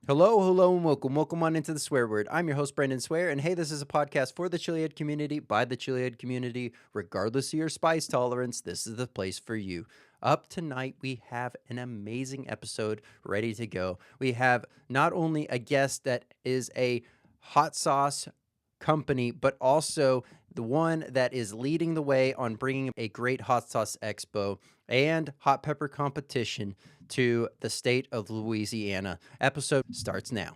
Hello, hello, and welcome. Welcome on into the swear word. I'm your host, Brandon Swear, and hey, this is a podcast for the chilihead community by the chilihead community. Regardless of your spice tolerance, this is the place for you. Up tonight, we have an amazing episode ready to go. We have not only a guest that is a hot sauce company, but also the one that is leading the way on bringing a great hot sauce expo and hot pepper competition to the state of Louisiana. Episode starts now.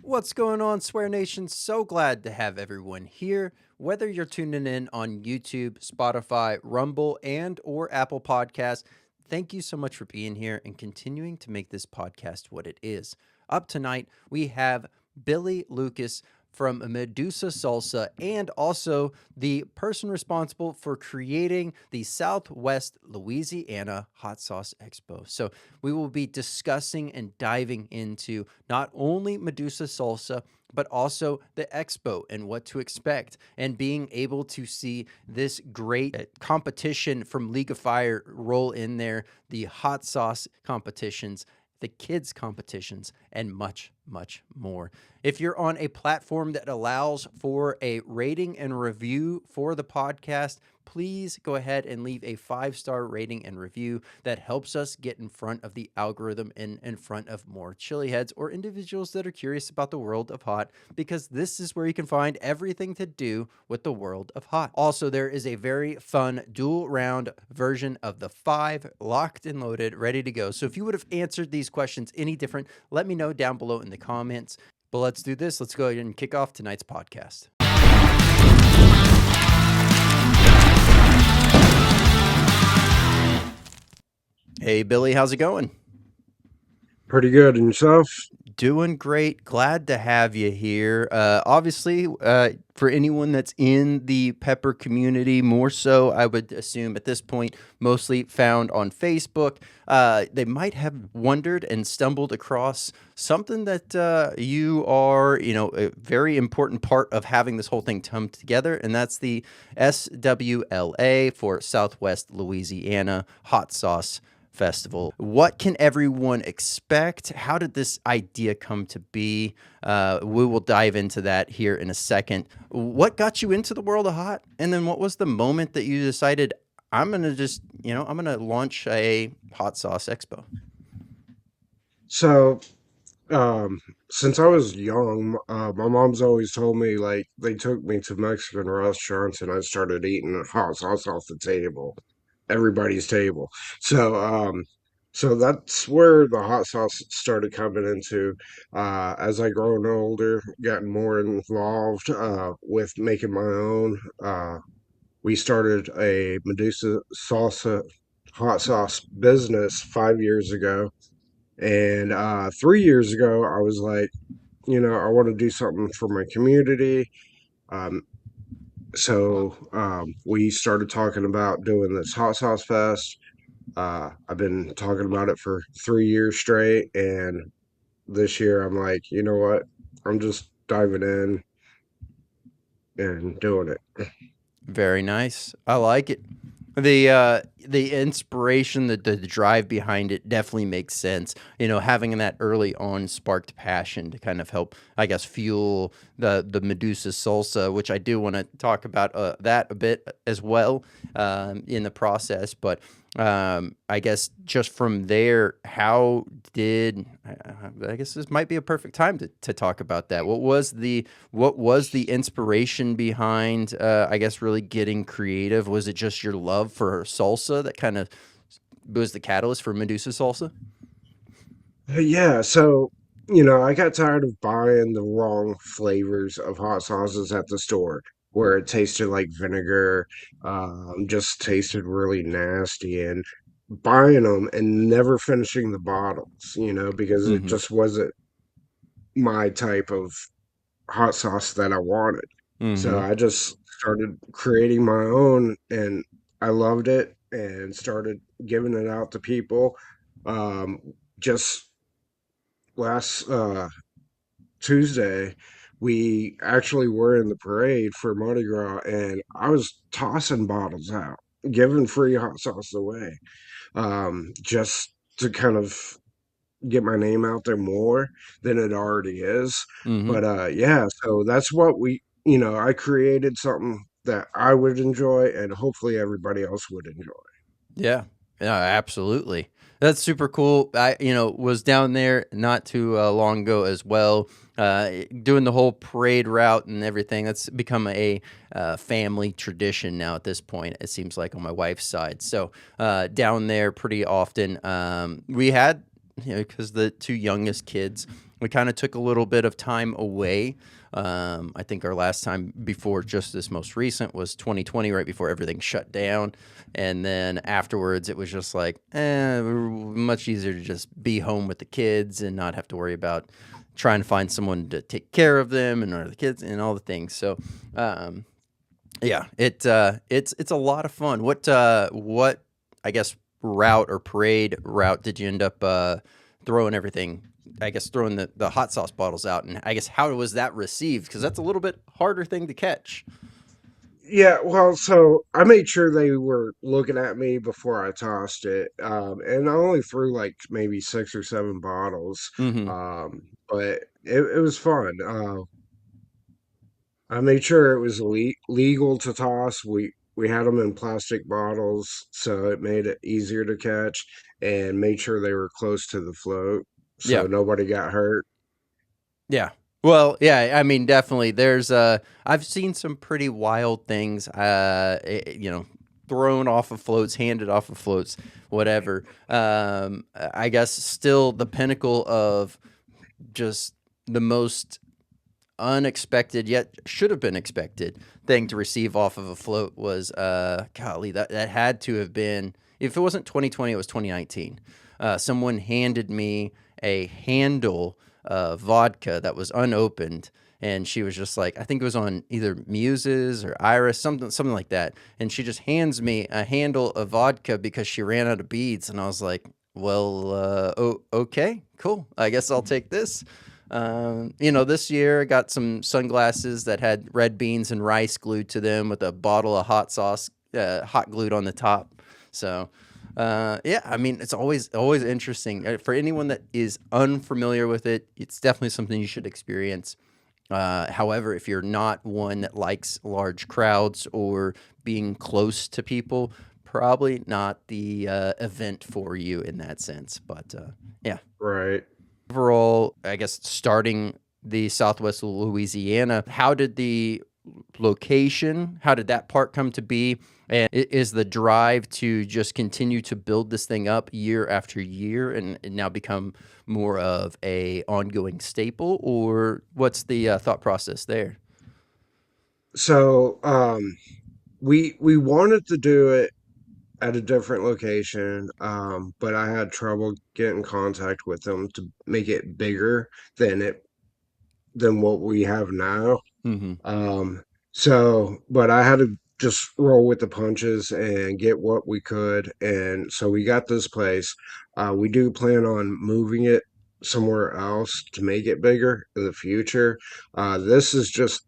What's going on, Swear Nation? So glad to have everyone here. Whether you're tuning in on YouTube, Spotify, Rumble, and or Apple Podcasts, thank you so much for being here and continuing to make this podcast what it is. Up tonight, we have Billy Lucas from Medusa Salsa and also the person responsible for creating the Southwest Louisiana Hot Sauce Expo. So we will be discussing and diving into not only Medusa Salsa, but also the expo and what to expect, and being able to see this great competition from League of Fire roll in there, the hot sauce competitions, the kids competitions, and much, much more. If you're on a platform that allows for a rating and review for the podcast, please go ahead and leave a 5-star rating and review. That helps us get in front of the algorithm and in front of more chili heads or individuals that are curious about the world of hot, because this is where you can find everything to do with the world of hot. Also, there is a very fun dual round version of the 5 locked and loaded, ready to go. So if you would have answered these questions any different, let me know down below in the comments. But let's do this. Let's go ahead and kick off tonight's podcast. Hey, Billy, how's it going? Pretty good. And yourself? Doing great. Glad to have you here. Obviously, for anyone that's in the pepper community, more so, I would assume at this point, mostly found on Facebook, they might have wondered and stumbled across something that you are, a very important part of having this whole thing come together, and that's the SWLA for Southwest Louisiana Hot Sauce Festival. What can everyone expect? How did this idea come to be? We will dive into that here in a second. What got you into the world of hot? And then what was the moment that you decided, I'm going to just, I'm going to launch a hot sauce expo? So, um, since I was young, my mom's always told me like they took me to Mexican restaurants and I started eating hot sauce off the table, everybody's table. So, so that's where the hot sauce started coming into. As I grown older, gotten more involved with making my own. We started a Medusa salsa hot sauce business 5 years ago. And 3 years ago, I was like, I want to do something for my community. Um, so we started talking about doing this hot sauce fest. I've been talking about it for 3 years straight. And this year, I'm like, you know what? I'm just diving in and doing it. Very nice. I like it. The inspiration, the drive behind it definitely makes sense. Having that early on sparked passion to kind of help, I guess, fuel the Medusa salsa, which I do want to talk about that a bit as well in the process. But I guess just from there, how did I guess this might be a perfect time to talk about that. What was the inspiration behind I guess really getting creative? Was it just your love for salsa that kind of was the catalyst for Medusa salsa? Yeah, so I got tired of buying the wrong flavors of hot sauces at the store where it tasted like vinegar, just tasted really nasty, and buying them and never finishing the bottles, because it Mm-hmm. just wasn't my type of hot sauce that I wanted. So Mm-hmm. I just started creating my own and I loved it and started giving it out to people. Um, just last Tuesday, we actually were in the parade for Mardi Gras, and I was tossing bottles out, giving free hot sauce away, just to kind of get my name out there more than it already is. Hmm. But yeah, so that's what I created something that I would enjoy, and hopefully everybody else would enjoy. Yeah. Yeah, absolutely. That's super cool. I, was down there not too long ago as well, doing the whole parade route and everything. That's become a family tradition now at this point, it seems like, on my wife's side. So down there pretty often. We had, because the two youngest kids, we kind of took a little bit of time away. I think our last time before just this most recent was 2020, right before everything shut down. And then afterwards, it was just like, much easier to just be home with the kids and not have to worry about trying to find someone to take care of them and or the kids and all the things. So, um, yeah, it's a lot of fun. What I guess route or parade route did you end up throwing everything? I guess throwing the hot sauce bottles out, and I guess how was that received? Because that's a little bit harder thing to catch. Yeah, well, so I made sure they were looking at me before I tossed it, and I only threw like maybe 6 or 7 bottles, Hmm. but it was fun. I made sure it was legal to toss. We had them in plastic bottles, so it made it easier to catch, and made sure they were close to the float, Yeah. so nobody got hurt. Yeah. Well, yeah, I mean, definitely. I've seen some pretty wild things, thrown off of floats, handed off of floats, whatever. I guess still the pinnacle of just the most unexpected yet should have been expected thing to receive off of a float was golly, that had to have been, if it wasn't 2020, it was 2019. Someone handed me a handle of vodka that was unopened, and she was just like, I think it was on either Muses or Iris, something like that, and she just hands me a handle of vodka because she ran out of beads, and I was like, well, okay, cool, I guess I'll take this. This year I got some sunglasses that had red beans and rice glued to them with a bottle of hot sauce, hot glued on the top. So, yeah, I mean, it's always interesting for anyone that is unfamiliar with it. It's definitely something you should experience. However, if you're not one that likes large crowds or being close to people, probably not the event for you in that sense. But yeah, Right. overall, I guess starting the Southwest Louisiana, how did the location, how did that part come to be? And is the drive to just continue to build this thing up year after year and now become more of a ongoing staple, or what's the thought process there? So we wanted to do it at a different location, but I had trouble getting in contact with them to make it bigger than it than what we have now. Mm-hmm. Um, but I had to just roll with the punches and get what we could, and so we got this place. We do plan on moving it somewhere else to make it bigger in the future. This is just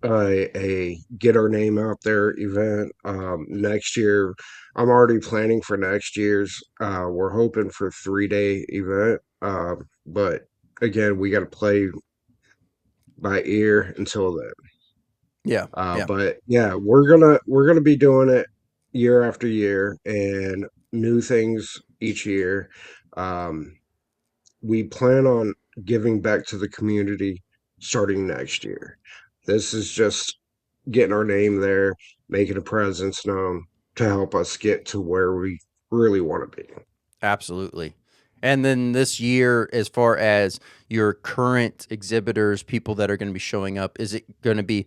a get our name out there event. Next year, I'm already planning for next year's. We're hoping for 3-day event, but again, we got to play by ear until then. Yeah, yeah, But yeah, we're gonna be doing it year after year and new things each year. Um, we plan on giving back to the community starting next year. This is just getting our name there, making a presence known to help us get to where we really want to be. absolutely. And then this year, as far as your current exhibitors, people that are going to be showing up, is it going to be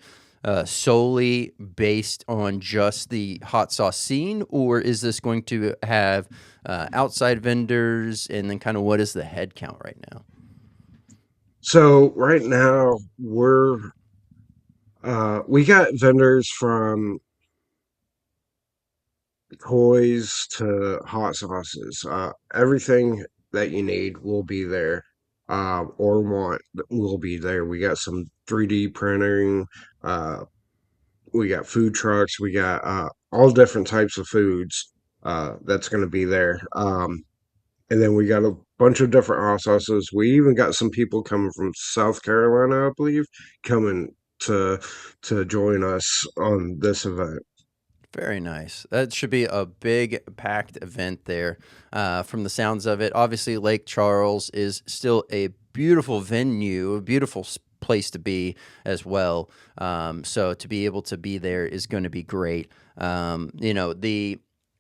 solely based on just the hot sauce scene, or is this going to have outside vendors? And then, kind of, what is the head count right now? So right now we got vendors from toys to hot sauces. Everything that you need will be there. or want will be there. We got some 3D printing. Uh, we got food trucks. We got all different types of foods that's going to be there. And then we got a bunch of different hot sauces. We even got some people coming from South Carolina, I believe, coming to join us on this event. Very nice. That should be a big packed event there. From the sounds of it, obviously Lake Charles is still a beautiful venue, a beautiful place to be as well. So to be able to be there is going to be great.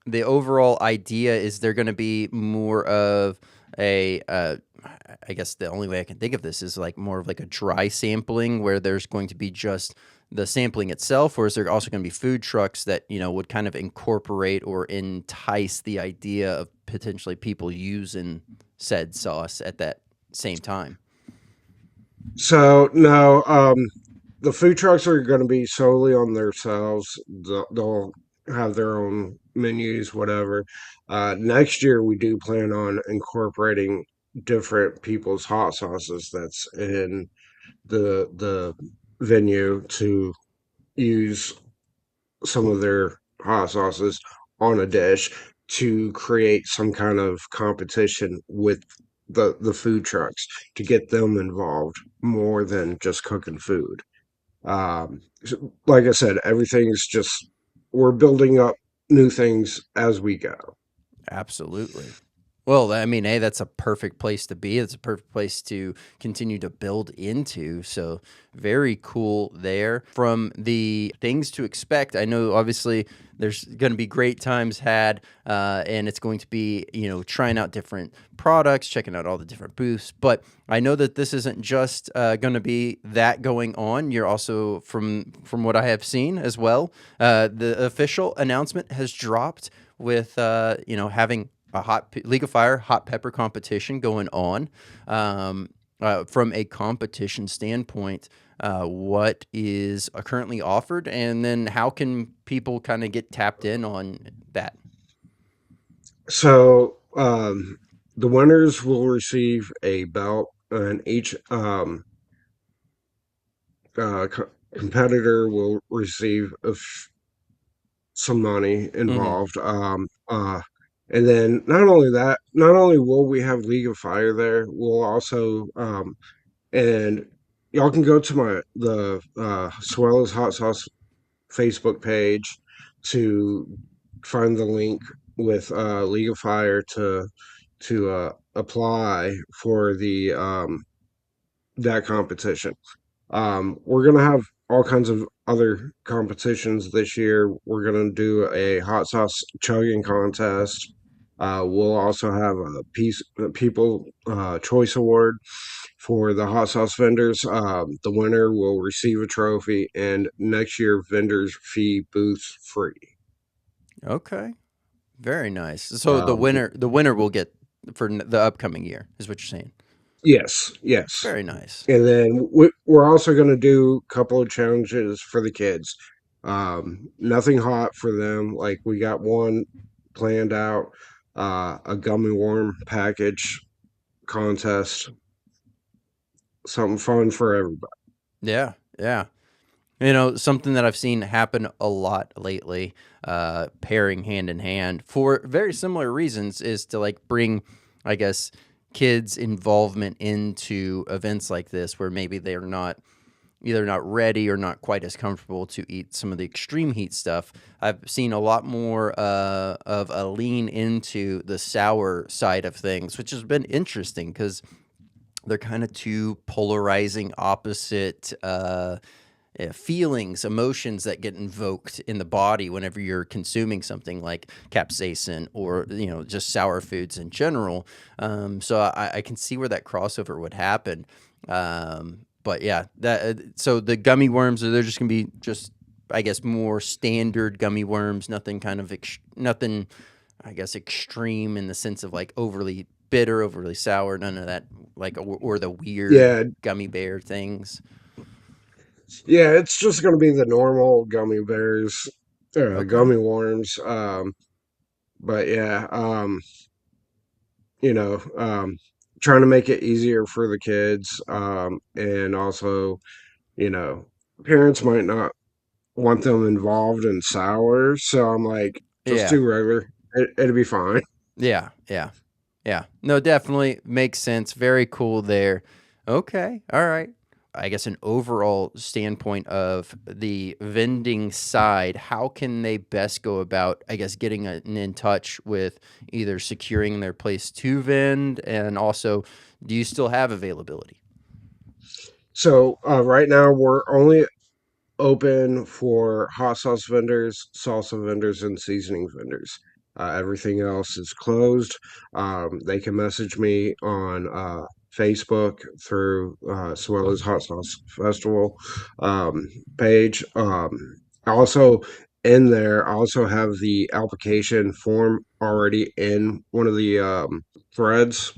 The overall idea is they're going to be more of a I guess the only way I can think of this is like more of like a dry sampling where there's going to be just the sampling itself, or is there also going to be food trucks that would kind of incorporate or entice the idea of potentially people using said sauce at that same time? So no, the food trucks are going to be solely on themselves. They'll have their own menus, whatever. Next year, we do plan on incorporating different people's hot sauces that's in the venue to use some of their hot sauces on a dish to create some kind of competition with the food trucks to get them involved more than just cooking food. Like I said, everything's just we're building up new things as we go. Absolutely. Well, I mean, hey, that's a perfect place to be. It's a perfect place to continue to build into. So, very cool there. From the things to expect, I know obviously there's going to be great times had, and it's going to be, trying out different products, checking out all the different booths. But I know that this isn't just going to be that going on. You're also, from what I have seen as well, the official announcement has dropped with, having a League of Fire hot pepper competition going on. From a competition standpoint, what is currently offered, and then how can people kind of get tapped in on that? So the winners will receive a belt, and each competitor will receive some money Mm-hmm. involved. And then not only that, not only will we have League of Fire there, we'll also and y'all can go to the SWLA's Hot Sauce Facebook page to find the link with League of Fire to apply for the that competition. We're gonna have all kinds of other competitions this year. We're gonna do a hot sauce chugging contest. We'll also have a people choice award for the hot sauce vendors. The winner will receive a trophy, and next year vendors fee booth free. Okay, very nice. So the Um, winner will get for the upcoming year, is what you're saying. yes, yes. Very nice. And then we're also going to do a couple of challenges for the kids. Nothing hot for them. Like we got one planned out, a gummy worm package contest, something fun for everybody. Yeah, yeah. Something that I've seen happen a lot lately, pairing hand in hand for very similar reasons, is to like bring, I guess, kids' involvement into events like this where maybe they're not either not ready or not quite as comfortable to eat some of the extreme heat stuff. I've seen a lot more of a lean into the sour side of things, which has been interesting because they're kind of two polarizing opposite feelings, emotions that get invoked in the body whenever you're consuming something like capsaicin or just sour foods in general. So I can see where that crossover would happen. But yeah, that so the gummy worms are they're just gonna be just I guess more standard gummy worms, nothing kind of nothing I guess extreme in the sense of like overly bitter, overly sour, none of that like or the weird Yeah, gummy bear things. yeah. It's just going to be the normal gummy bears, Okay. gummy worms. But yeah, you know, trying to make it easier for the kids, and also, you know, parents might not want them involved in sours, so I'm like, just Yeah. do regular. It'll be fine. Yeah. Yeah. Yeah. No, definitely makes sense. Very cool there. Okay. All right. I guess an overall standpoint of the vending side, how can they best go about, I guess, getting in touch with either securing their place to vend, and also, do you still have availability? So right now we're only open for hot sauce vendors, salsa vendors, and seasoning vendors. Everything else is closed. They can message me on Facebook through SWLA's Hot Sauce Festival um, page. Also, in there, I also have the application form already in one of the threads.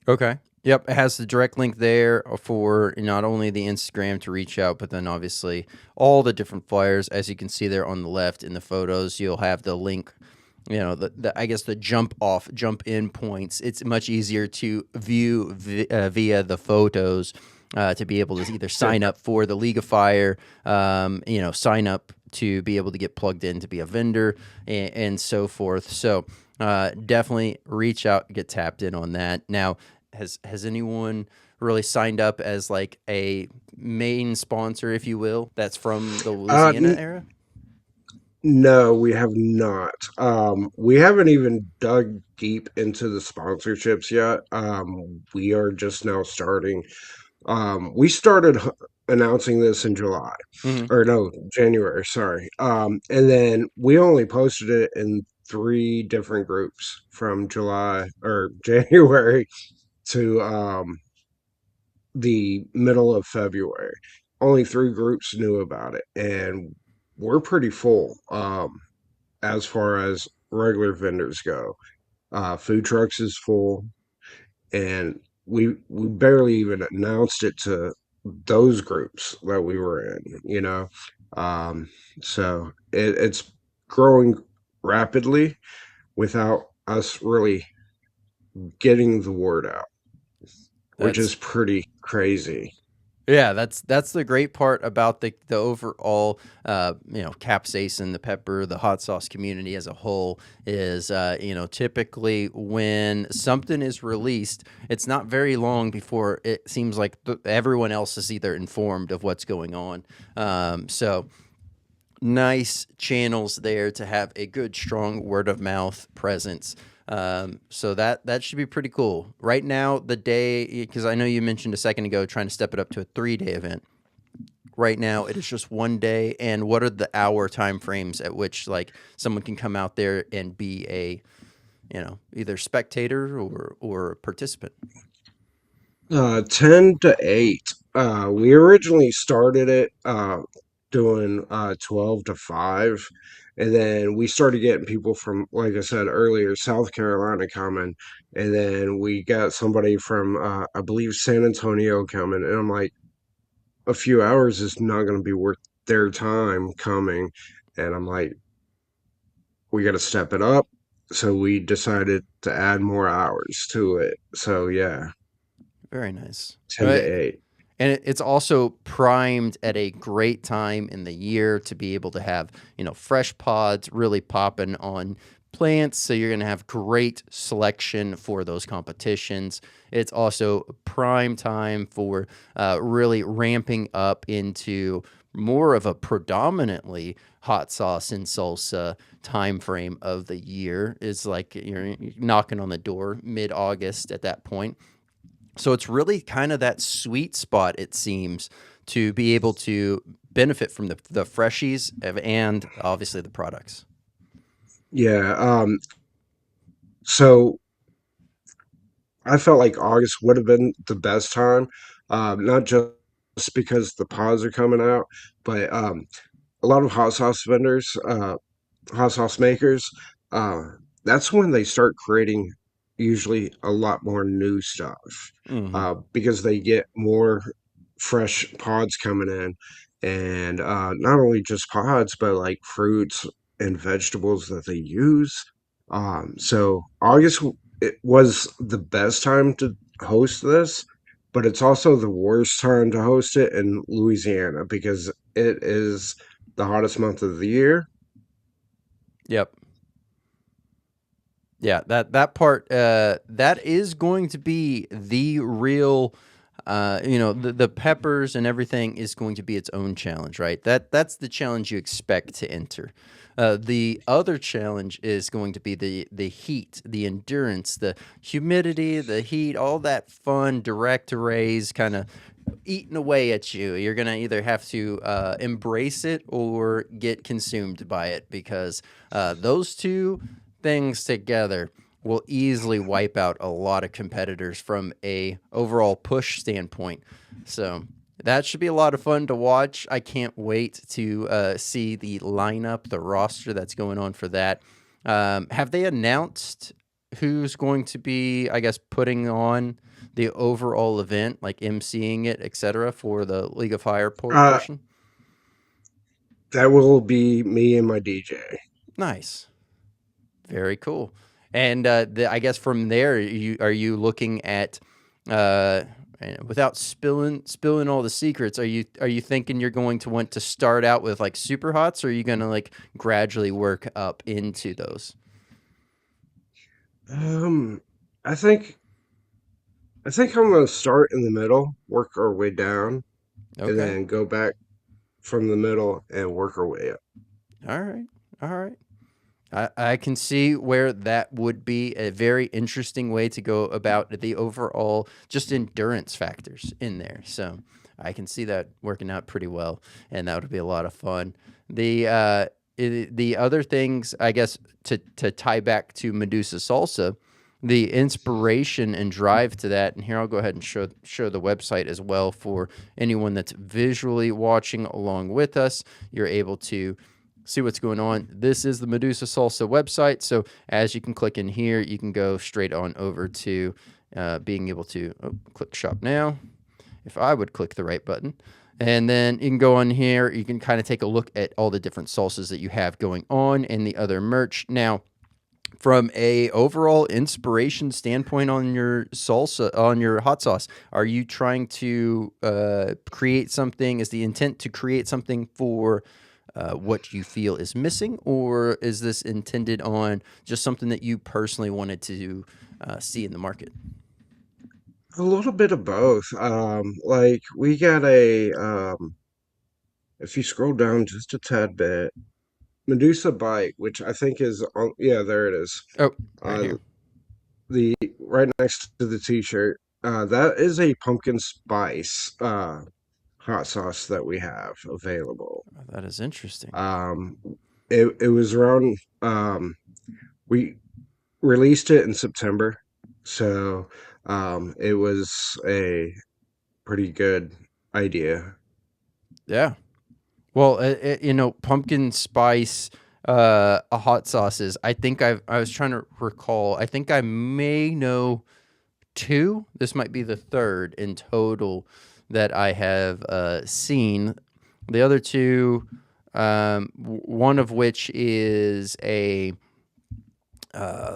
Okay. Yep, it has the direct link there for not only the Instagram to reach out, but then obviously all the different flyers. As you can see there on the left in the photos, you'll have the link. The I guess the jump in points. It's much easier to view via the photos, to be able to either sign up for the League of Fire, sign up to be able to get plugged in to be a vendor, and so forth. So definitely reach out, get tapped in on that. Now, has anyone really signed up as like a main sponsor, if you will, that's from the Uh, Louisiana era? No, we have not. We haven't even dug deep into the sponsorships yet. We are just now starting. We started announcing this in July, Mm-hmm. or no, January, sorry. And then we only posted it in three different groups from July or January to the middle of February. Only three groups knew about it, and we're pretty full. As far as regular vendors go. Food trucks is full, and we barely even announced it to those groups that we were in. Um, so it's growing rapidly without us really getting the word out, which That's is pretty crazy. Yeah, that's the great part about the overall, capsaicin, the pepper, the hot sauce community as a whole is, typically when something is released, it's not very long before it seems like everyone else is either informed of what's going on. So nice channels there to have a good, strong word of mouth presence. So that should be pretty cool. Right now, the day, because I know you mentioned a second ago trying to step it up to a 3-day event. Right now, it is just one day. And what are the hour time frames at which like someone can come out there and be a, either spectator or participant? 10 to 8. We originally started it doing 12 to 5. And then we started getting people from, like I said earlier, South Carolina coming. And then we got somebody from, I believe, San Antonio coming. And I'm like, a few hours is not going to be worth their time coming. And I'm like, we got to step it up. So we decided to add more hours to it. So yeah, Very nice. 10 to 8. And it's also primed at a great time in the year to be able to have, fresh pods really popping on plants. So you're going to have great selection for those competitions. It's also prime time for really ramping up into more of a predominantly hot sauce and salsa time frame of the year. Is like you're knocking on the door mid-August at that point. So it's really kind of that sweet spot, it seems, to be able to benefit from the freshies and obviously the products. Yeah. So I felt like August would have been the best time, not just because the pods are coming out, but a lot of hot sauce vendors, hot sauce makers, uh, that's when they start creating usually a lot more new stuff Hmm. because they get more fresh pods coming in. And not only just pods, but like fruits and vegetables that they use. So August it was the best time to host this, but it's also the worst time to host it in Louisiana because it is the hottest month of the year. Yep. Yeah, that part that is going to be the real the peppers and everything is going to be its own challenge, right? That's the challenge you expect to enter. The other challenge is going to be the heat, the endurance, the humidity, the heat, all that fun direct rays kind of eating away at you. You're gonna either have to embrace it or get consumed by it because those two things together will easily wipe out a lot of competitors from a overall push standpoint. So that should be a lot of fun to watch. I can't wait to see the lineup, the roster that's going on for that. Have they announced who's going to be, I guess, putting on the overall event, like emceeing it, etc., for the League of Fire Uh, portion? that will be me and my DJ. Nice. Very cool. And I guess from there, are you looking at without spilling all the secrets? Are you thinking you're going to want to start out with like super hots, or are you going to like gradually work up into those? Um, I think I think I'm gonna start in the middle, work our way down, and Okay. then go back from the middle and work our way up. All right. All right. I can see where that would be a very interesting way to go about the overall just endurance factors in there. So I can see that working out pretty well, and that would be a lot of fun. The other things, I guess, to tie back to Medusa Salsa, the inspiration and drive to that. And here I'll go ahead and show the website as well for anyone that's visually watching along with us. You're able to see what's going on. This is the Medusa Salsa website. So as you can click in here, you can go straight on over to being able to click shop now. If I would click the right button. And then you can go on here. You can kind of take a look at all the different salsas that you have going on and the other merch. Now, from a overall inspiration standpoint on your salsa, on your hot sauce, are you trying to create something? Is the intent to create something for what you feel is missing, or is this intended on just something that you personally wanted to see in the market? A little bit of both. Like we got a if you scroll down just a tad bit, Medusa Bite, which I think is on, yeah, there it is. Oh, right Uh, here. the right next to the t-shirt. That is a pumpkin spice hot sauce that we have available. Oh, that is interesting. Um, it was around we released it in September, so it was a pretty good idea. Yeah. Well, pumpkin spice hot sauces. I was trying to recall. I think I may know two. This might be the third in total that I have seen. The other two, one of which is a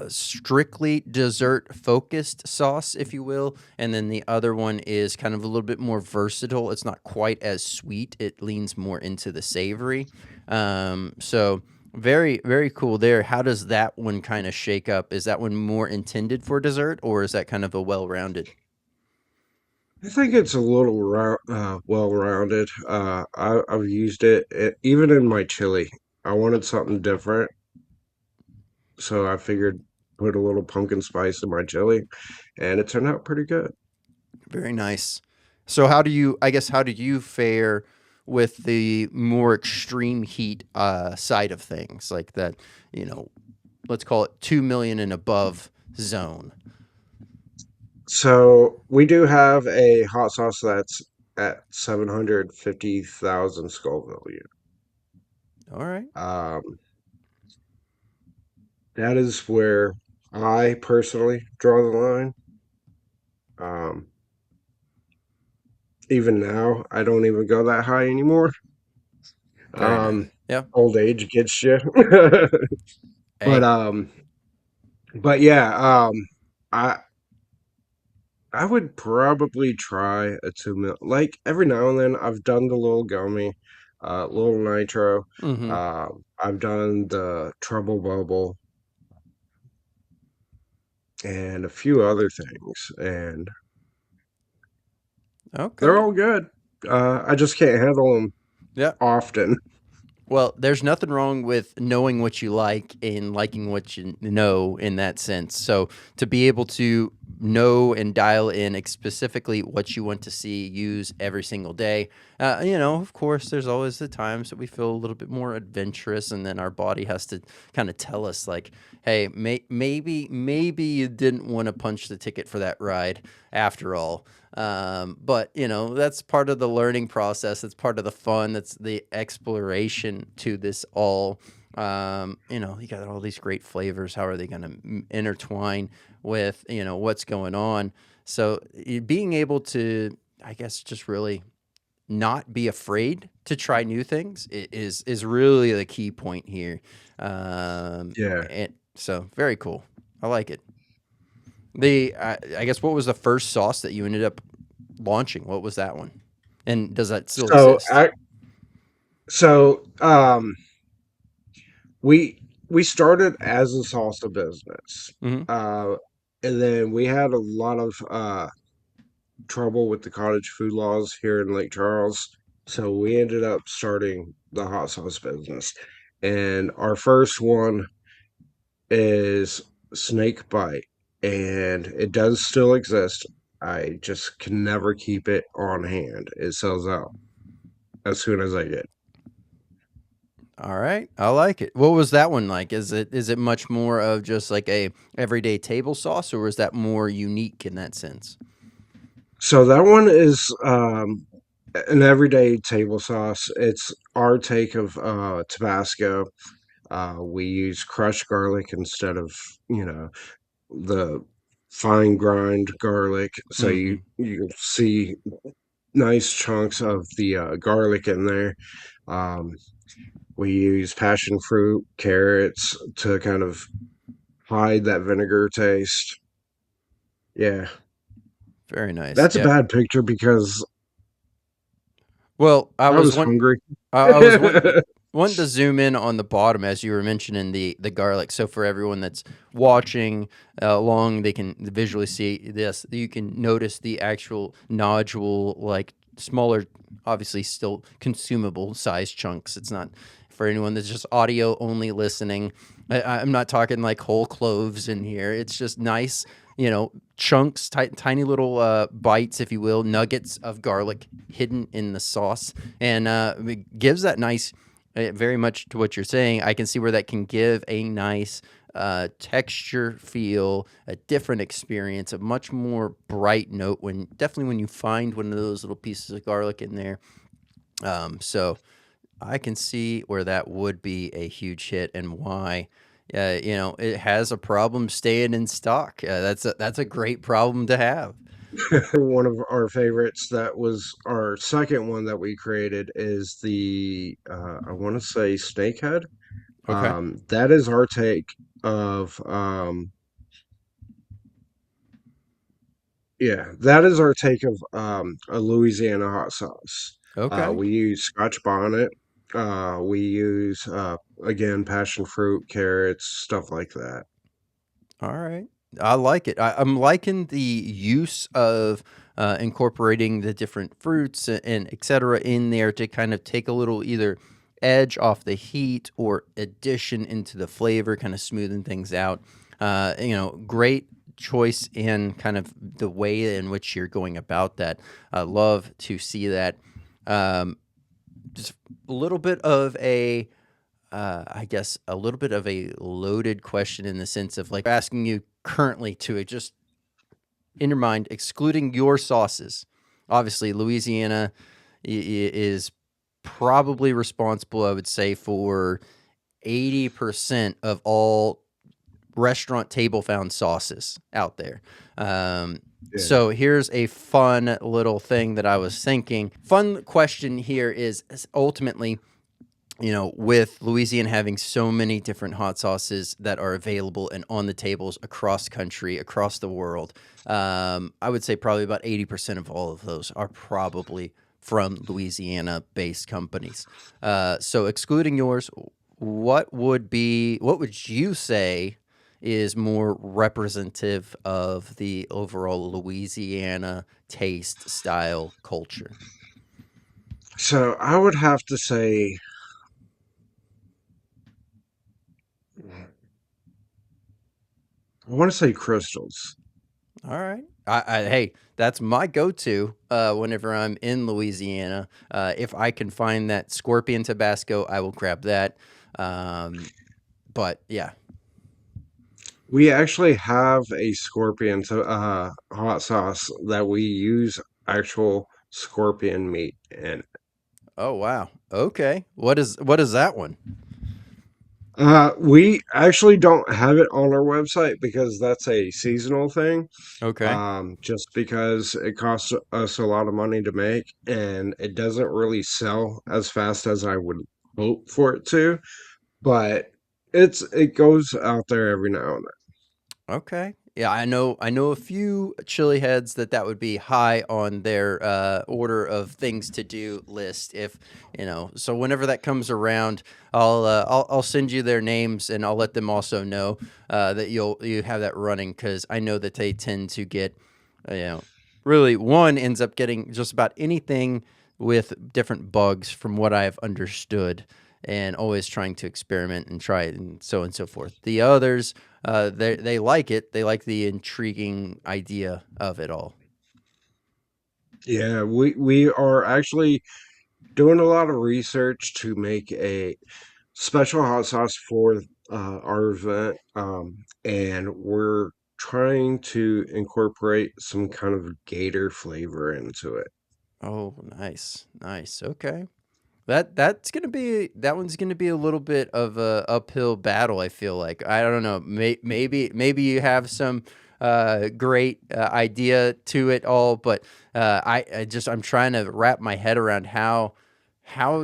strictly dessert focused sauce, if you will. And then the other one is kind of a little bit more versatile. It's not quite as sweet, it leans more into the savory. So, very, very cool there. How does that one kind of shake up? Is that one more intended for dessert, or is that kind of a well rounded? I think it's a little well-rounded. I've used it, even in my chili. I wanted something different, so I figured put a little pumpkin spice in my chili, and it turned out pretty good. Very nice. So how do you fare with the more extreme heat side of things, like that, you know, let's call it 2 million and above zone? So we do have a hot sauce that's at 750,000 Scoville. All right. Um, that is where I personally draw the line. Um, even now, I don't even go that high anymore. Very nice. Um, Yeah. old age gets you. but Hey. um, but yeah, I I would probably try a 2 mil. Like every now and then, I've done the little gummy, little nitro. Mm-hmm. I've done the trouble bubble and a few other things, and they're Okay. all good. I just can't handle them Yeah. often. Well, there's nothing wrong with knowing what you like and liking what you know in that sense. So to be able to know and dial in specifically what you want to see use every single day, of course, there's always the times that we feel a little bit more adventurous, and then our body has to kind of tell us like, "Hey, maybe you didn't want to punch the ticket for that ride after all." But that's part of the learning process. That's part of the fun. That's the exploration to this all. You got all these great flavors. How are they going to intertwine with, what's going on? So being able to, I guess, just really not be afraid to try new things is really the key point here. Yeah. And so very cool. I like it. I guess what was the first sauce that you ended up launching? What was that one? And does that still So exist? I so we started as a salsa business. Mm-hmm. Uh and then we had a lot of trouble with the cottage food laws here in Lake Charles. So we ended up starting the hot sauce business. And our first one is Snake Bite. And it does still exist. I just can never keep it on hand. It sells out as soon as I get. All right, I like it. What was that one like? Is it much more of just like a everyday table sauce, or is that more unique in that sense? So that one is an everyday table sauce. It's our take of Tabasco. We use crushed garlic instead of, you know, the fine grind garlic. So Mm-hmm. you see nice chunks of the garlic in there. Um, we use passion fruit, carrots to kind of hide that vinegar taste. Yeah, Very nice. that's a Yeah. bad picture because Well, I I was was one. hungry. I was wanting to zoom in on the bottom as you were mentioning the garlic. So for everyone that's watching along, they can visually see this. You can notice the actual nodule, like smaller, obviously still consumable size chunks. It's not for anyone that's just audio only listening. I'm not talking like whole cloves in here. It's just nice, chunks, tiny little bites, if you will, nuggets of garlic hidden in the sauce, and it gives that nice, very much to what you're saying. I can see where that can give a nice texture, feel, a different experience, a much more bright note when you find one of those little pieces of garlic in there. So I can see where that would be a huge hit and why. It has a problem staying in stock. That's a great problem to have. One of our favorites that was our second one that we created is the I want to say snakehead. Okay. That is our take of yeah, that is our take of a Louisiana hot sauce. Okay. We use Scotch bonnet. We use again passion fruit, carrots, stuff like that. All right. I like it. I'm liking the use of incorporating the different fruits and et cetera in there to kind of take a little either edge off the heat or addition into the flavor, kind of smoothing things out. Great choice in kind of the way in which you're going about that. I love to see that. Um, just a little bit of a I guess a little bit of a loaded question in the sense of like asking you currently to just in your mind, excluding your sauces. Obviously, Louisiana is probably responsible, I would say, for 80% of all restaurant table found sauces out there. Yeah. So here's a fun little thing that I was thinking. Fun question here is ultimately with Louisiana having so many different hot sauces that are available and on the tables across country, across the world, I would say probably about 80% of all of those are probably from Louisiana-based companies. So excluding yours, what would you say is more representative of the overall Louisiana taste, style, culture? So I would have to say, I want to say crystals. All right. Hey, that's my go-to whenever I'm in Louisiana. If I can find that scorpion Tabasco, I will grab that. Um, but yeah. We actually have a scorpion hot sauce that we use actual scorpion meat in. Oh wow. Okay. What is that one? We actually don't have it on our website because that's a seasonal thing. Okay. Just because it costs us a lot of money to make and it doesn't really sell as fast as I would hope for it to, but it goes out there every now and Okay. Yeah, I know a few chiliheads that would be high on their order of things to do list. If so whenever that comes around, I'll send you their names and I'll let them also know that you have that running because I know that they tend to get you know really one ends up getting just about anything with different bugs from what I've understood and always trying to experiment and try it and so forth. The others they like it. They like the intriguing idea of it all. then. Yeah, we are actually doing a lot of research to make a special hot sauce for our event, and we're trying to incorporate some kind of gator flavor into it. Oh, nice, nice. Okay, that one's gonna be a little bit of a uphill battle. I feel like I don't know. Maybe you have some great idea to it all, but I'm trying to wrap my head around how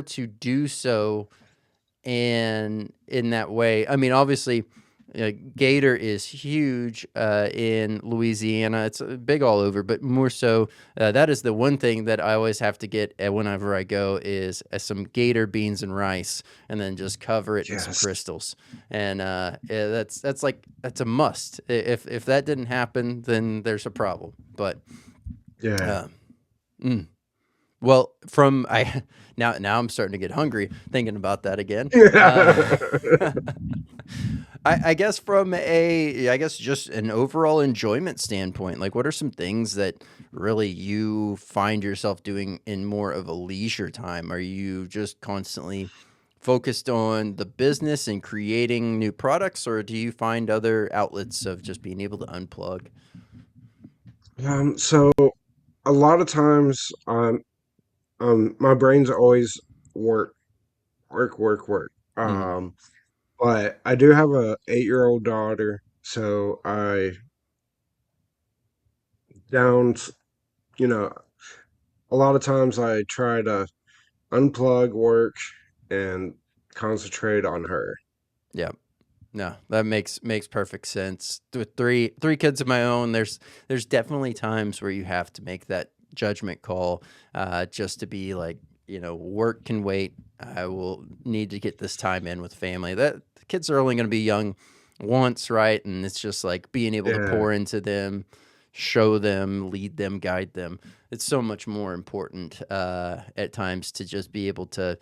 to do so and in that way, I mean, obviously, gator is huge in Louisiana. It's big all over, but more so, that is the one thing that I always have to get whenever I go is some gator beans and rice, and then just cover it in some Yes. crystals. And yeah, that's a must. If that didn't happen, then there's a problem. But Yeah. uh, mm. Well, from I now I'm starting to get hungry thinking about that again. I guess from I guess just an overall enjoyment standpoint, like what are some things that really you find yourself doing in more of a leisure time? Are you just constantly focused on the business and creating new products, or do you find other outlets of just being able to unplug? So a lot of times, my brain's always work, work, work, work. Hmm. But I do have a 8-year-old daughter, so I down, you know, a lot of times I try to unplug work and concentrate on her. Yeah. No, that makes perfect sense. With three kids of my own, there's definitely times where you have to make that judgment call, just to be like, work can wait. I will need to get this time in with family. That the kids are only going to be young once, right? And it's just like being able to Yeah, pour into them, show them, lead them, guide them. It's so much more important at times to just be able to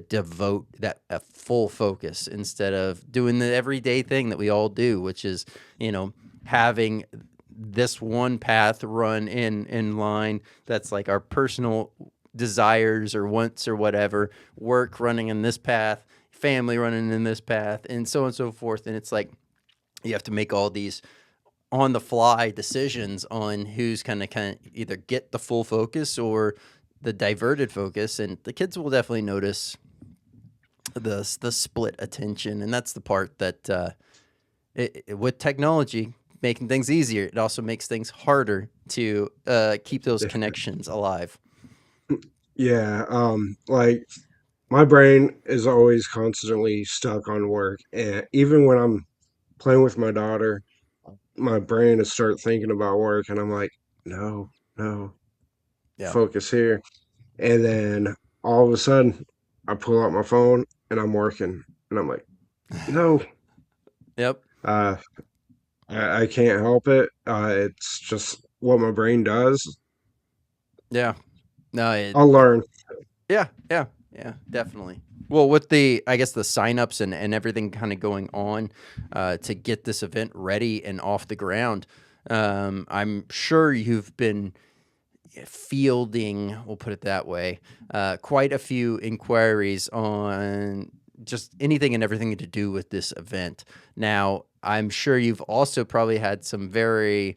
devote that a full focus instead of doing the everyday thing that we all do, which is, having this one path run in line that's like our personal desires or wants or whatever, work running in this path, family running in this path, and so on and so forth. And it's like you have to make all these on the fly decisions on who's kind of either get the full focus or the diverted focus, and the kids will definitely notice the split attention, and that's the part that with technology making things easier, it also makes things harder to keep those yeah, connections alive. yeah. Like my brain is always constantly stuck on work, and even when I'm playing with my daughter, my brain is start thinking about work, and I'm like, no, no, Yeah. focus here. And then all of a sudden, I pull out my phone and I'm working, and I'm like, no, Yep. uh, I can't help it. It's just what my brain does. Yeah. No, I'll learn. yeah, yeah, yeah, definitely. Well, with the, I guess, the signups and everything kind of going on to get this event ready and off the ground, I'm sure you've been fielding, we'll put it that way, quite a few inquiries on just anything and everything to do with this event. Now, I'm sure you've also probably had some very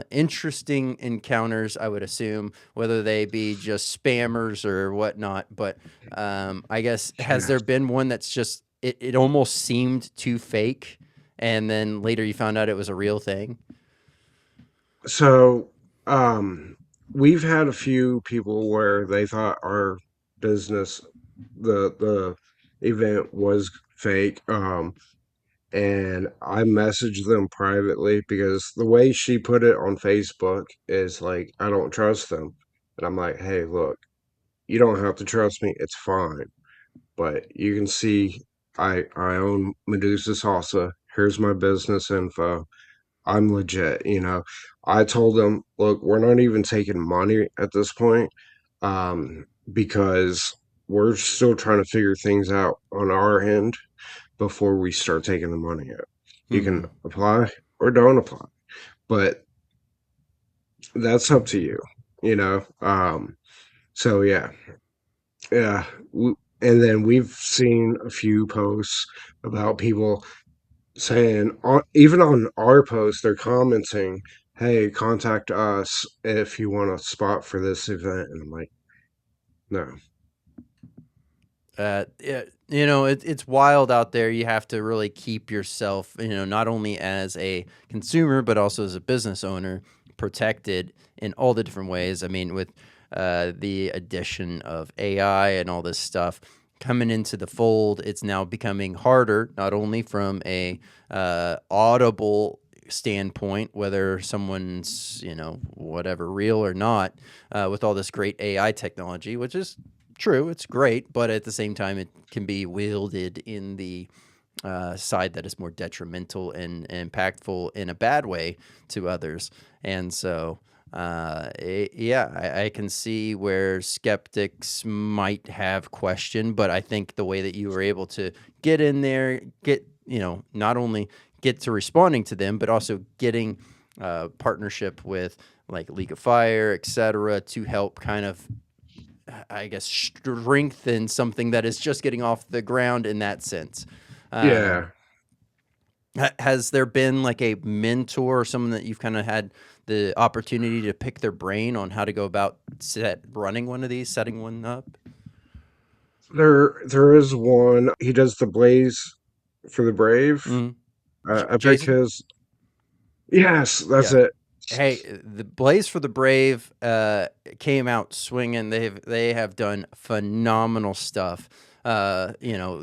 interesting encounters, I would assume, whether they be just spammers or whatnot. But I guess, has Yeah. there been one that's just, it almost seemed too fake, and then later you found out it was a real thing? So, we've had a few people where they thought our business, the event was fake. And I messaged them privately because the way she put it on Facebook is like, I don't trust them. And I'm like, hey, look, you don't have to trust me. It's fine. But you can see I own Medusa Salsa. Here's my business info. I'm legit, you know. I told them, look, we're not even taking money at this point, because we're still trying to figure things out on our end before we start taking the money out. You can Hmm. apply or don't apply, but that's up to you, you know. So yeah, yeah. And then we've seen a few posts about people saying, even on our post, they're commenting, "Hey, contact us if you want a spot for this event." And I'm like, no, It's wild out there. You have to really keep yourself, not only as a consumer, but also as a business owner, protected in all the different ways. I mean, with the addition of AI and all this stuff coming into the fold, it's now becoming harder, not only from a audible standpoint, whether someone's, whatever, real or not, with all this great AI technology, which is true, it's great, but at the same time, it can be wielded in the side that is more detrimental and impactful in a bad way to others. And so, yeah, I can see where skeptics might have question, but I think the way that you were able to get in there, not only get to responding to them, but also getting partnership with like League of Fire, etc., to help kind of, I guess, strengthen something that is just getting off the ground in that sense. Um, yeah, has there been like a mentor or someone that you've kind of had the opportunity to pick their brain on how to go about running one of these, setting one up? there is one. He does the Blaze for the Brave. Mm. I pick Jason? his. Yes, that's Yeah. it. Hey, the Blaze for the Brave came out swinging. They have done phenomenal stuff.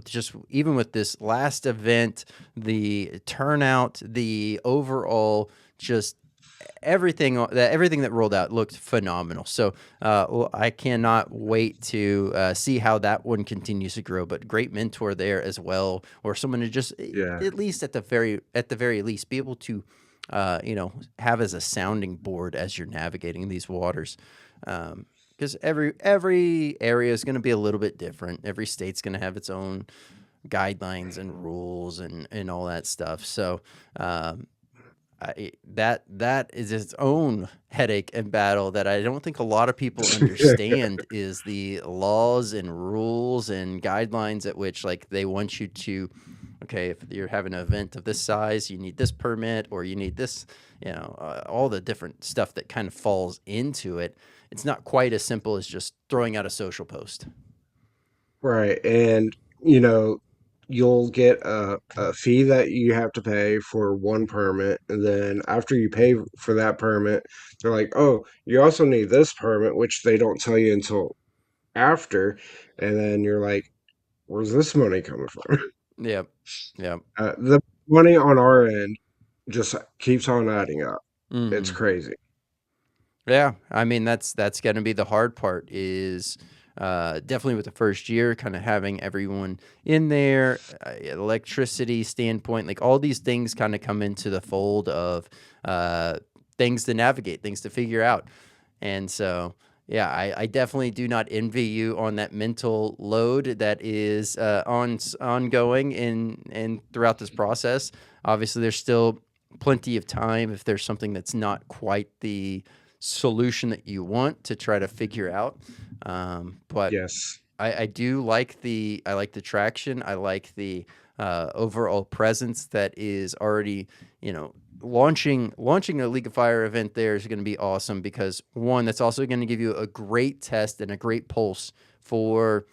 Just even with this last event, the turnout, the overall, just everything that rolled out looked phenomenal. So I cannot wait to see how that one continues to grow. But great mentor there as well, or someone to just Yeah, at least at the very least be able to have as a sounding board as you're navigating these waters. Because every area is going to be a little bit different. Every state's going to have its own guidelines and rules and all that stuff. So um, that is its own headache and battle that I don't think a lot of people understand, is the laws and rules and guidelines at which, like, they want you to, okay, if you're having an event of this size, you need this permit, or you need this, all the different stuff that kind of falls into it. It's not quite as simple as just throwing out a social post. right. And you know, you'll get a fee that you have to pay for one permit, and then after you pay for that permit, they're like, "Oh, you also need this permit," which they don't tell you until after, and then you're like, where's this money coming from? Yep. Yep. The money on our end just keeps on adding up. It's Mhm. crazy. Yeah, I mean that's going to be the hard part is definitely with the first year, kind of having everyone in there, electricity standpoint, like all these things kind of come into the fold of uh, things to navigate, things to figure out, and so yeah, I definitely do not envy you on that mental load that is ongoing and throughout this process. Obviously, there's still plenty of time if there's something that's not quite the solution that you want to try to figure out. But Yes. I do like I like the traction. I like the overall presence that is already, you know, launching a League of Fire event there is going to be awesome because one, that's also going to give you a great test and a great pulse for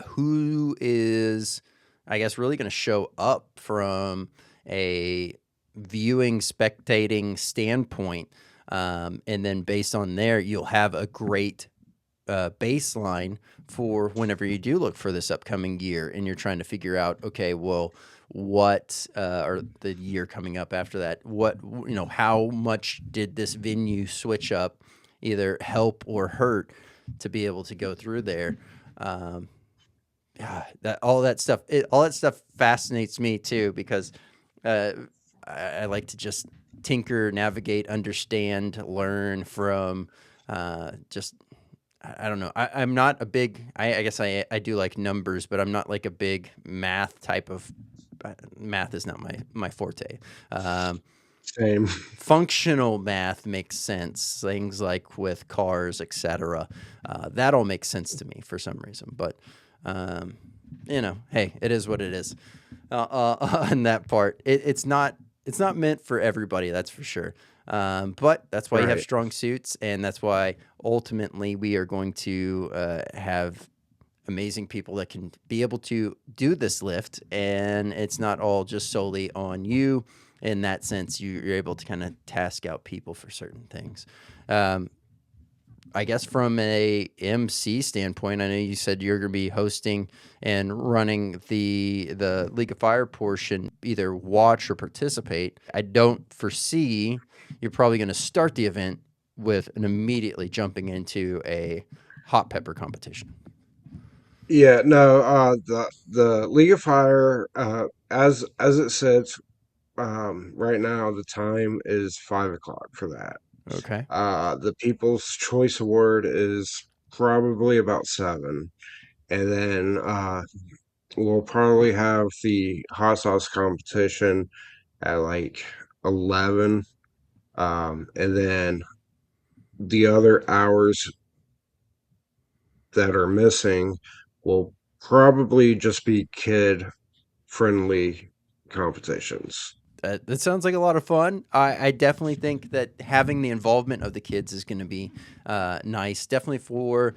who is, I guess, really going to show up from a viewing, spectating standpoint. And then based on there, you'll have a great baseline for whenever you do look for this upcoming year and you're trying to figure out, okay, well, what or the year coming up after that, what, you know, how much did this venue switch up, either help or hurt to be able to go through there. Um, yeah, that all that stuff fascinates me too because uh, I like to just tinker, navigate, understand, learn from just I don't know. I'm not a big. I guess I do like numbers, but I'm not like a big math type of. Math is not my forte. Um, Same. Functional math makes sense. Things like with cars, etc. That all makes sense to me for some reason. But um, you know, hey, it is what it is. On that part, it's not meant for everybody. That's for sure. But that's why you have Right. strong suits, and that's why ultimately we are going to have amazing people that can be able to do this lift, and it's not all just solely on you. In that sense, you're able to kind of task out people for certain things. Um, I guess from a MC standpoint, I know you said you're going to be hosting and running the League of Fire portion, either watch or participate. I don't foresee you're probably going to start the event with an immediately jumping into a hot pepper competition. Yeah, no, the League of Fire, as it sits, right now the time is 5 o'clock for that. Okay. The People's Choice Award is probably about 7. And then we'll probably have the hot sauce competition at like 11. And then the other hours that are missing will probably just be kid friendly competitions. That sounds like a lot of fun. I definitely think that having the involvement of the kids is going to be nice. Definitely for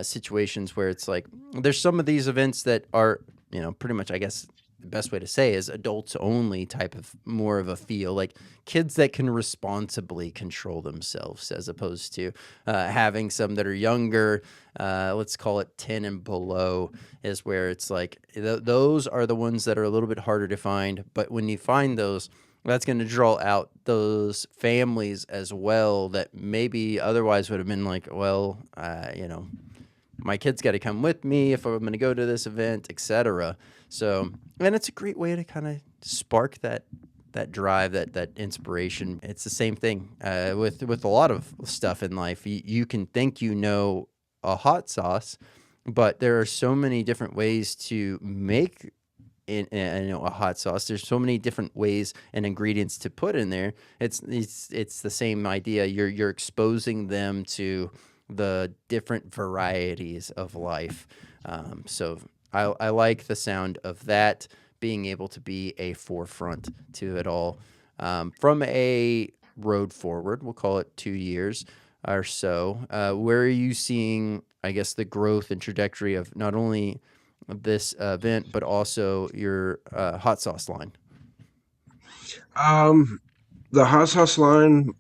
situations where it's like there's some of these events that are, you know, pretty much, I guess the best way to say is adults only type of more of a feel, like kids that can responsibly control themselves as opposed to having some that are younger, let's call it 10 and below, is where it's like those are the ones that are a little bit harder to find. But when you find those, that's going to draw out those families as well that maybe otherwise would have been like, well, you know, my kid's got to come with me if I'm going to go to this event, etc. So, and it's a great way to kind of spark that drive, that inspiration. It's the same thing with a lot of stuff in life. You can think you know a hot sauce, but there are so many different ways to make you know, a hot sauce. There's so many different ways and ingredients to put in there. It's the same idea. You're exposing them to the different varieties of life. So I like the sound of that being able to be a forefront to it all. From a road forward, we'll call it 2 years or so. Where are you seeing, I guess, the growth and trajectory of not only this event, but also your hot sauce line? Um, the hot sauce line,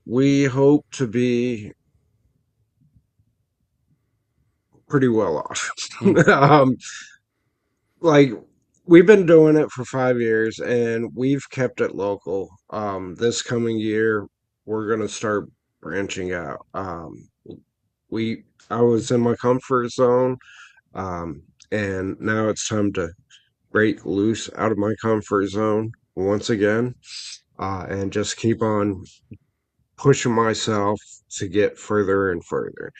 we hope to be pretty well off. Mm, um, like we've been doing it for 5 years and we've kept it local. This coming year, we're gonna start branching out. We I was in my comfort zone, um, and now it's time to break loose out of my comfort zone once again, and just keep on pushing myself to get further and further.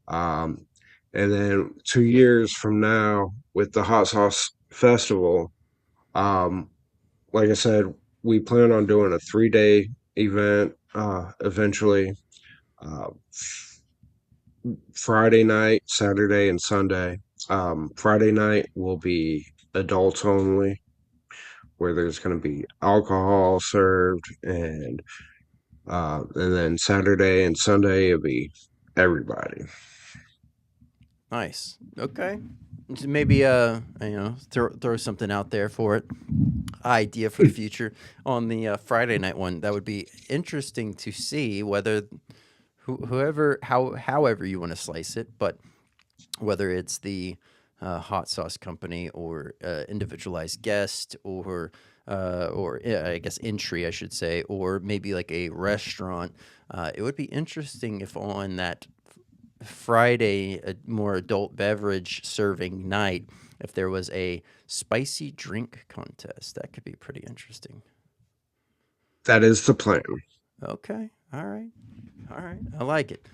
Um, and then 2 years from now, with the Hot Sauce Festival, um, like I said, we plan on doing a 3 day event eventually. Uh, Friday night, Saturday, and Sunday. Friday night will be adults only, where there's going to be alcohol served, and then Saturday and Sunday it'll be everybody. nice. Okay. Maybe throw something out there for it. Idea for the future on the Friday night one. That would be interesting to see whether however you want to slice it, but whether it's the hot sauce company or individualized guest or yeah, I guess entry, I should say, or maybe like a restaurant. It would be interesting if on that Friday, a more adult beverage serving night, if there was a spicy drink contest. That could be pretty interesting. That is the plan. Okay. All right. All right. I like it.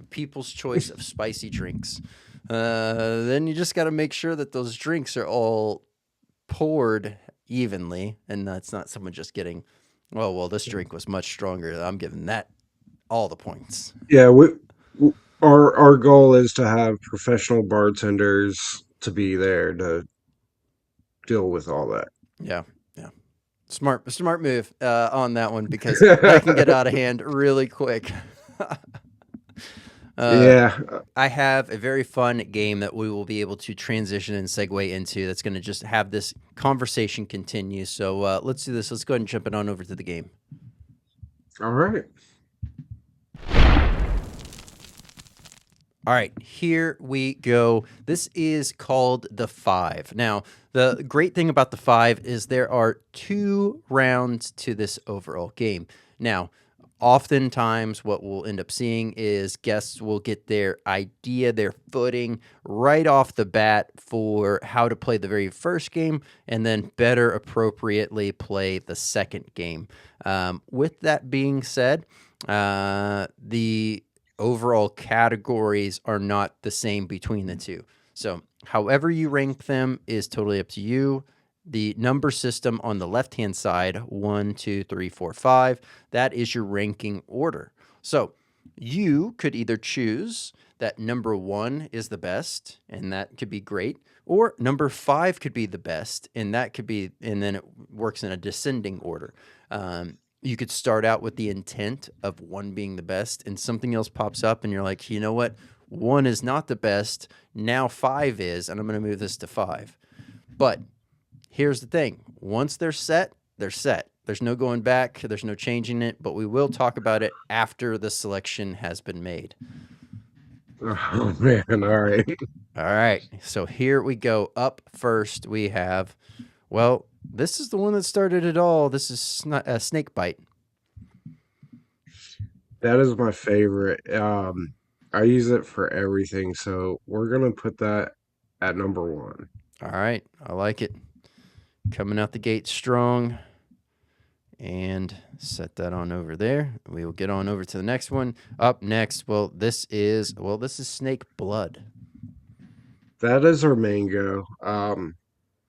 People's choice of spicy drinks. Then you just got to make sure that those drinks are all poured evenly, and that's not someone just getting, oh, well, this drink was much stronger. I'm giving that all the points. Yeah, our goal is to have professional bartenders to be there to deal with all that. Yeah. Yeah. Smart move on that one because that can get out of hand really quick. uh, Yeah, I have a very fun game that we will be able to transition and segue into that's going to just have this conversation continue. So let's do this. Let's go ahead and jump it on over to the game. all right. All right, here we go. This is called the Five. Now, the great thing about the Five is there are 2 rounds to this overall game. Now, oftentimes what we'll end up seeing is guests will get their idea, their footing right off the bat for how to play the very first game and then better appropriately play the second game. With that being said, the overall categories are not the same between the two. So, however you rank them is totally up to you. The number system on the left hand side 1, 2, 3, 4, 5 that is your ranking order. So, you could either choose that number 1 is the best, and that could be great, or number 5 could be the best, and that could be, and then it works in a descending order. You could start out with the intent of 1 being the best, and something else pops up, and you're like, you know what? 1 is not the best. Now 5 is, and I'm going to move this to 5. But here's the thing. Once they're set, they're set. There's no going back. There's no changing it, but we will talk about it after the selection has been made. Oh man, all right. All right. So here we go. Up first, we have, well, this is the one that started it all. This is a snake bite. That is my favorite. I use it for everything, so we're gonna put that at number 1. All right. I like it. Coming out the gate strong. And set that on over there. We will get on over to the next one. Up next, this is snake blood. That is our mango.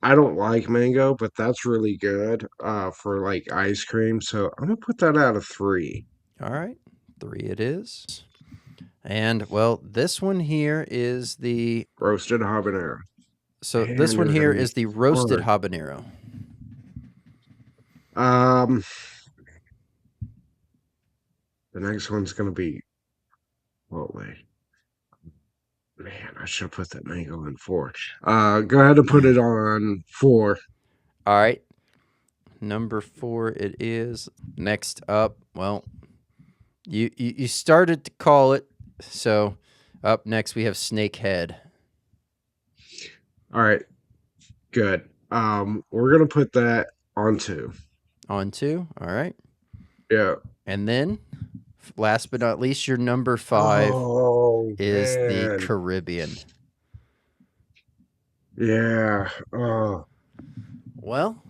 I don't like mango, but that's really good for like ice cream. So I'm gonna put that out of 3. All right. 3 it is. And this one here is the Roasted habanero. this Man, one you're here gonna be is the roasted hard. habanero. Um, the next one's gonna be. Oh wait, man, I should have put that mango in 4. Go ahead and put it on 4. All right. Number 4 it is. Next up, you started to call it. So up next we have snake head. All right, good. We're gonna put that on two. On two. All right. Yeah. And then, last but not least, your number five Oh is the man. Caribbean. Yeah. Oh Well,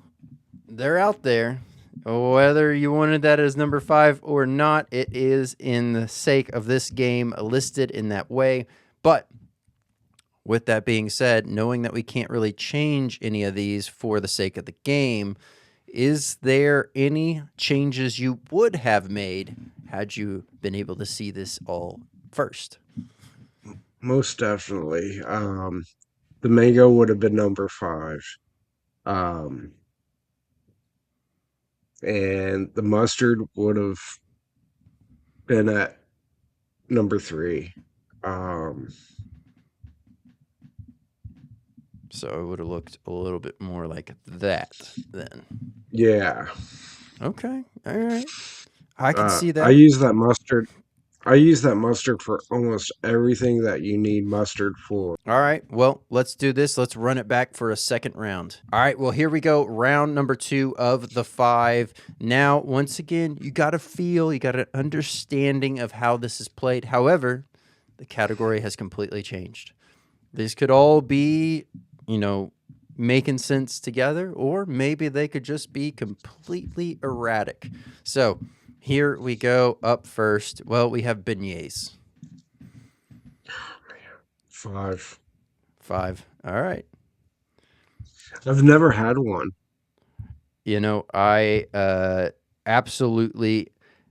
they're out there. Whether you wanted that as number five or not, it is in the sake of this game listed in that way. But with that being said, knowing that we can't really change any of these for the sake of the game, is there any changes you would have made had you been able to see this all first? most definitely. The mango would have been number five. Um, and the mustard would have been at number three. Um, So it would have looked a little bit more like that then. yeah. Okay. All right. I can Uh, see I that. use that mustard. I use that mustard for almost everything that you need mustard for. All right. Well, let's do this. Let's run it back for a second round. All right. Well, here we go. Round number 2 of the 5. Now, once again, you got you got an understanding of how this is played. However, the category has completely changed. These could all be, making sense together, or maybe they could just be completely erratic. So here we go. Up first. Well, we have beignets. Five. 5. All right. I've never had one. I absolutely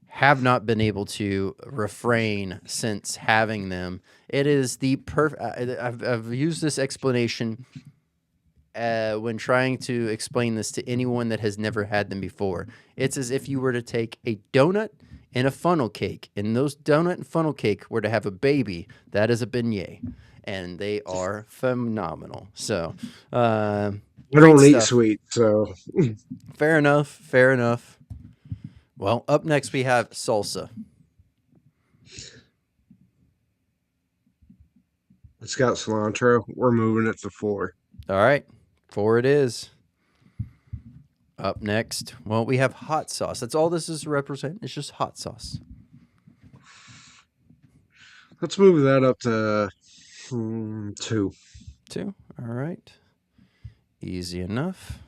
have not been able to refrain since having them. It is the I've used this explanation when trying to explain this to anyone that has never had them before. It's as if you were to take a donut and a funnel cake, and those donut and funnel cake were to have a baby. That is a beignet, and they are phenomenal. So, I great don't eat stuff. sweet, so Fair enough. Fair enough. Well, up next we have salsa. it's got cilantro. We're moving it to four. All right, 4 it is. Up next, well, we have hot sauce. That's all this is represent. It's just hot sauce. Let's move that up to two. 2. All right. Easy enough.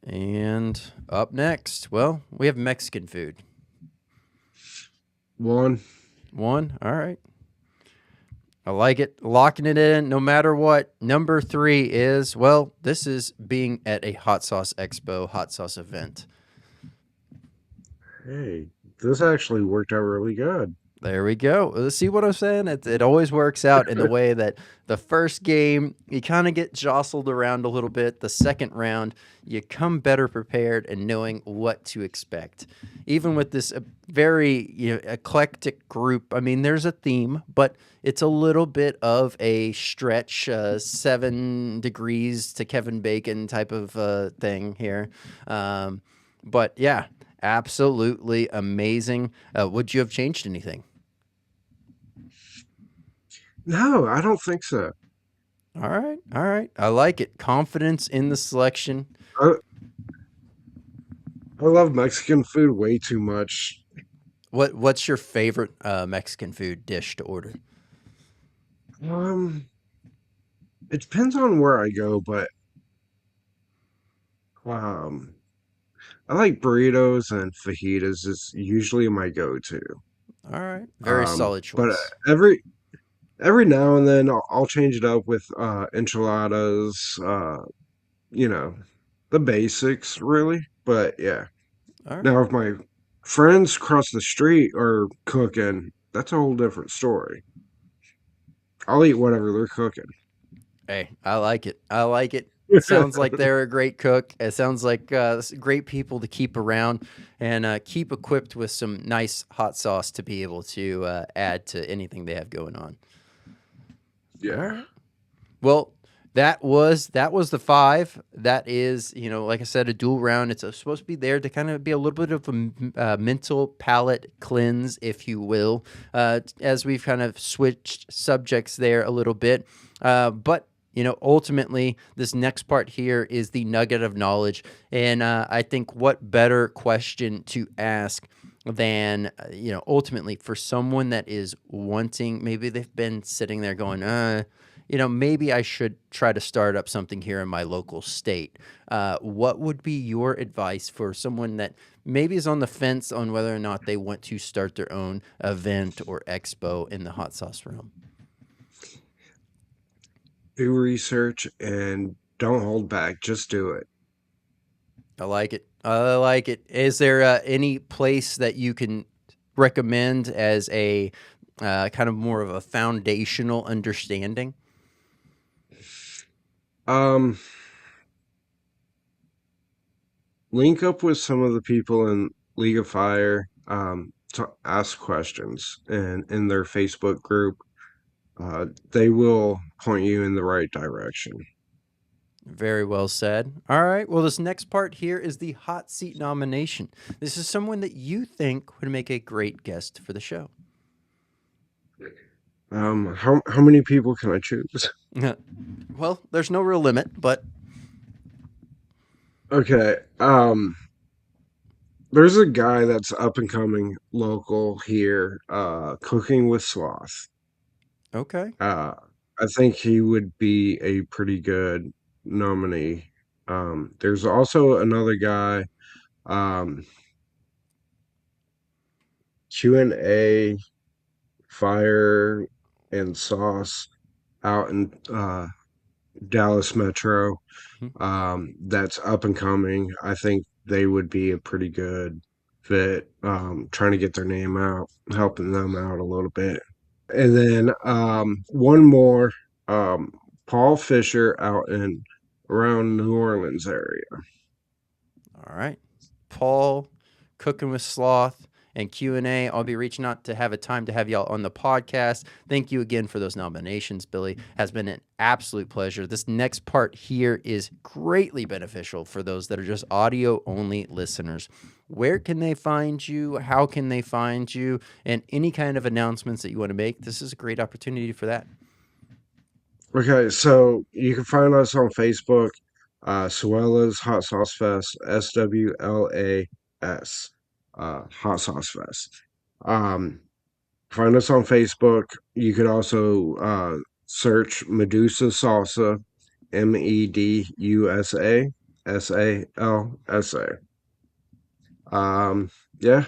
And up next, well, we have Mexican food. One. 1. All right. I like it. Locking it in no matter what. Number 3 is, well, this is being at a hot sauce expo, hot sauce event. Hey, this actually worked out really good. There we go. See what I'm saying? It always works out in the way that the first game, you kind of get jostled around a little bit. The second round, you come better prepared and knowing what to expect. Even with this very eclectic group, I mean, there's a theme, but it's a little bit of a stretch, 7 degrees to Kevin Bacon type of thing here. But yeah, absolutely amazing. Would you have changed anything? No, I don't think so. All right, all right. I like it. Confidence in the selection. I, I love Mexican food way too much. What's your favorite Mexican food dish to order? Um, it depends on where I go, but um, I like burritos and fajitas is usually my go-to. All right, very solid But choice. every now and then I'll change it up with enchiladas, you know, the basics really. But yeah. All right. Now if my friends across the street are cooking, that's a whole different story. I'll eat whatever they're cooking. Hey, I like it. I like it. Sounds like they're a great cook. It sounds like great people to keep around and keep equipped with some nice hot sauce to be able to add to anything they have going on. All Yeah. right. Well, that was the 5. That is, like I said, a dual round. It's supposed to be there to kind of be a little bit of a mental palate cleanse, if you will, as we've kind of switched subjects there a little bit. But ultimately, this next part here is the nugget of knowledge. And I think what better question to ask than, ultimately for someone that is wanting, maybe they've been sitting there going, maybe I should try to start up something here in my local state. What would be your advice for someone that maybe is on the fence on whether or not they want to start their own event or expo in the hot sauce realm? Do research and don't hold back. Just do it. I like it. I like it. Is there any place that you can recommend as a kind of more of a foundational understanding? Um, Link up with some of the people in League of Fire, to ask questions, and in their Facebook group, they will point you in the right direction. Very well said. All right. Well, this next part here is the hot seat nomination. This is someone that you think would make a great guest for the show. How many people can I choose? Well, there's no real limit, but Okay. There's a guy that's up and coming local here, cooking with sloth. okay. Uh, I think he would be a pretty good nominee. There's also another guy, um, Q&A Fire and Sauce out in Dallas Metro. Mhm. That's up and coming. I think they would be a pretty good fit. Trying to get their name out, helping them out a little bit. And then one more, um, Paul Fisher out in around New Orleans area. All right. Paul, Cooking with Sloth, and Q&A. I'll be reaching out to have a time to have y'all on the podcast. Thank you again for those nominations, Billy. Has been an absolute pleasure. This next part here is greatly beneficial for those that are just audio-only listeners. Where can they find you? How can they find you? And any kind of announcements that you want to make, this is a great opportunity for that. Okay, so you can find us on Facebook, SWLA's Hot Sauce Fest, SWLAS, Hot Sauce Fest. Um, Find us on Facebook. You could also search Medusa Salsa, Medusa Salsa. Yeah.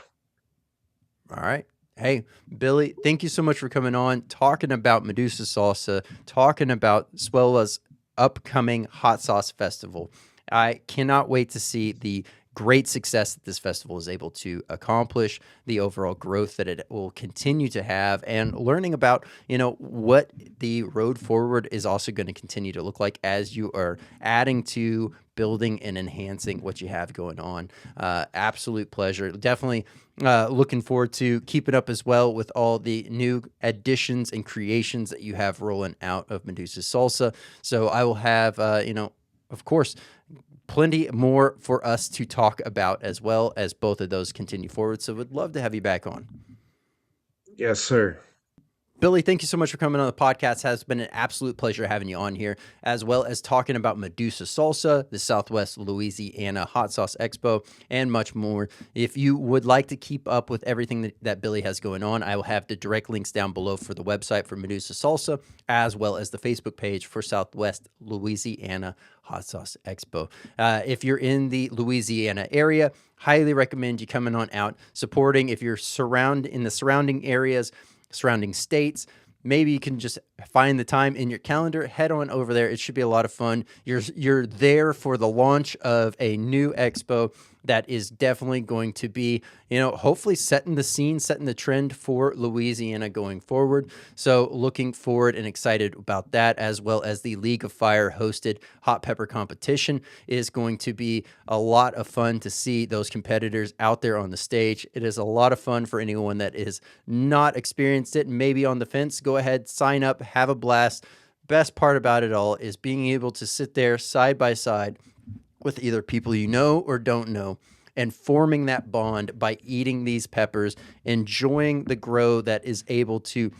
All right. Hey, Billy, thank you so much for coming on, talking about Medusa Salsa, talking about SWLA's upcoming Hot Sauce Festival. I cannot wait to see the great success that this festival is able to accomplish, the overall growth that it will continue to have, and learning about, what the road forward is also going to continue to look like as you are adding to building and enhancing what you have going on. Absolute pleasure. Definitely looking forward to keeping up as well with all the new additions and creations that you have rolling out of Medusa Salsa. So I will have, of course, plenty more for us to talk about as well as both of those continue forward. So would love to have you back on. Yes, sir. Billy, thank you so much for coming on the podcast. It has been an absolute pleasure having you on here, as well as talking about Medusa Salsa, the Southwest Louisiana Hot Sauce Expo, and much more. If you would like to keep up with everything that Billy has going on, I will have the direct links down below for the website for Medusa Salsa, as well as the Facebook page for Southwest Louisiana Hot Sauce Expo. If you're in the Louisiana area, highly recommend you coming on out, supporting. If you're in the surrounding areas, surrounding states, maybe you can just find the time in your calendar, head on over there. It should be a lot of fun. You're there for the launch of a new expo that is definitely going to be, hopefully setting the scene, setting the trend for Louisiana going forward. So looking forward and excited about that, as well as the League of Fire hosted hot pepper competition is going to be a lot of fun to see those competitors out there on the stage. It is a lot of fun for anyone that is not experienced it and maybe on the fence. Go ahead, sign up, have a blast. Best part about it all is being able to sit there side by side with either people you know or don't know, and forming that bond by eating these peppers, enjoying the grow that is able to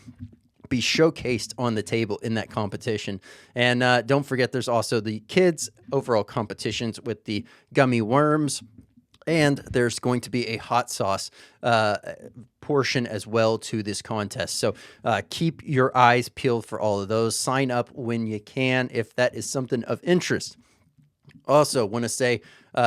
be showcased on the table in that competition. And don't forget, there's also the kids' overall competitions with the gummy worms. And there's going to be a hot sauce portion as well to this contest. So keep your eyes peeled for all of those. Sign up when you can if that is something of interest. Also, want to say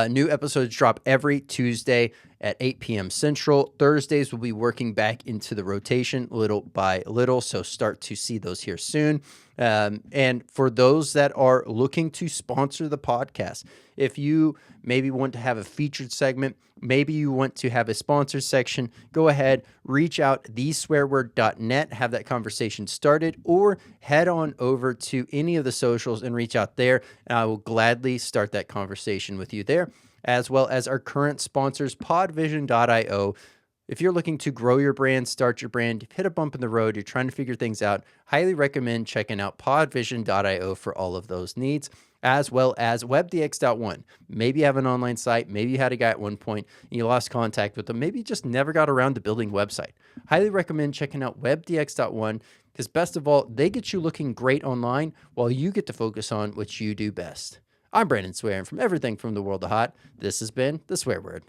new episodes drop every Tuesday at 8 p.m. Central. Thursdays will be working back into the rotation little by little, so start to see those here soon. And for those that are looking to sponsor the podcast, if you maybe want to have a featured segment, maybe you want to have a sponsor section, go ahead, reach out theswearword.net, have that conversation started, or head on over to any of the socials and reach out there, and I will gladly start that conversation with you there, as well as our current sponsors, podvision.io. If you're looking to grow your brand, start your brand, hit a bump in the road, you're trying to figure things out, highly recommend checking out podvision.io for all of those needs, as well as webdx.one. Maybe you have an online site, maybe you had a guy at one point and you lost contact with them, maybe you just never got around to building a website. Highly recommend checking out webdx.one because best of all, they get you looking great online while you get to focus on what you do best. I'm Brandon Swear, and from everything from the world of hot, this has been The Swear Word.